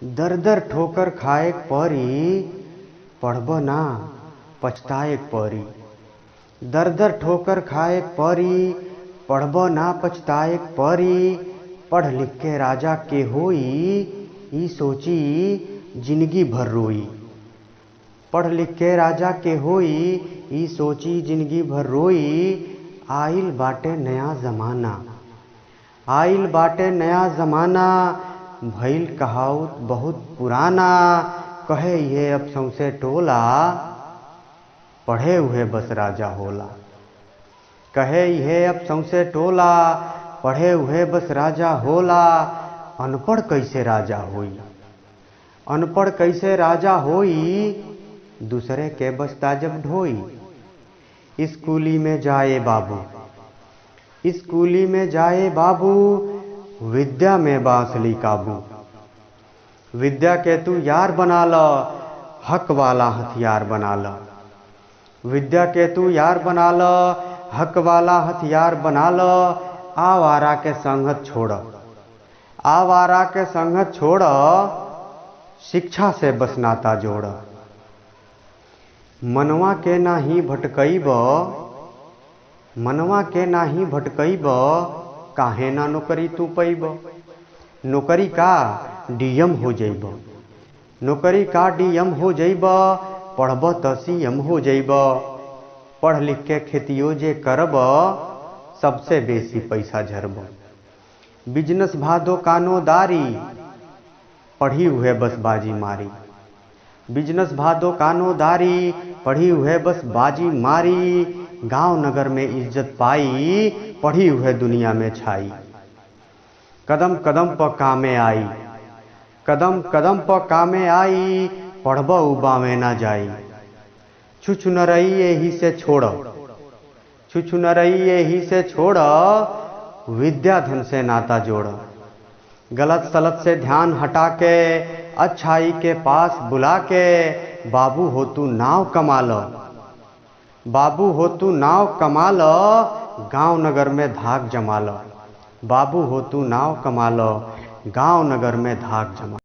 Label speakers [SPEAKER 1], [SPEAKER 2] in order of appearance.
[SPEAKER 1] दर दर ठोकर खाएक परी, पढ़ब ना पछताएक परी। दर दर ठोकर खाएक परी, पढ़ब ना पछताएक परी। पढ़ लिख के राजा के होई, ई सोची जिंदगी भर रोई। पढ़ लिख के राजा के होई, ई सोची जिंदगी भर रोई। आइल बाटे नया जमाना, आइल बाटे नया जमाना। भइल कहावत बहुत पुराना, कहे ये अब सौंसे टोला, पढ़े हुए बस राजा होला। कहे ये अब सौंसे टोला, पढ़े हुए बस राजा होला। अनपढ़ कैसे राजा होई, अनपढ़ कैसे राजा होई। दूसरे के बस्ता जब ढोई। स्कूली में जाए बाबू, स्कूली में जाए बाबू। विद्या में बांसली काबू। विद्या के तू यार बना ल, हक वाला हथियार बना ल। विद्या के तू यार बना ल, हक वाला हथियार बना ल। आवारा के संगत छोड़, आवारा के संगत छोड़। शिक्षा से बस नाता जोड़। मनवा के नाही भटकईब, मनवा के नाही भटकईब। काहे ना नौकरी तू पैब। नौकरी का डीएम हो जइब, नौकरी का डीएम हो जइब। पढ़ब त सीएम हो जइब। पढ़ लिख के खेतियो जे करब, सबसे बेसी पैसा झरब। बिजनेस भादो कानोदारी, पढ़ी हुए बस बाजी मारी। बिजनेस भादो कानोदारी, पढ़ी हुए बस बाजी मारी। गांव नगर में इज्जत पाई, पढ़ी हुए दुनिया में छाई। कदम कदम पर कामे आई, कदम कदम पर कामे आई। पढ़ब उबा में ना जाई। छुछ न रही यही से छोड़, छुछ न रही यही से छोड़। विद्या धन से नाता जोड़। गलत सलत से ध्यान हटा के, अच्छाई के पास बुला के। बाबू हो तू नाव कमा लो, बाबू हो तू नाव कमा लो। गांव नगर में धाक जमा लो। बाबू हो तू नाव कमा लो, गांव नगर में धाक जमा।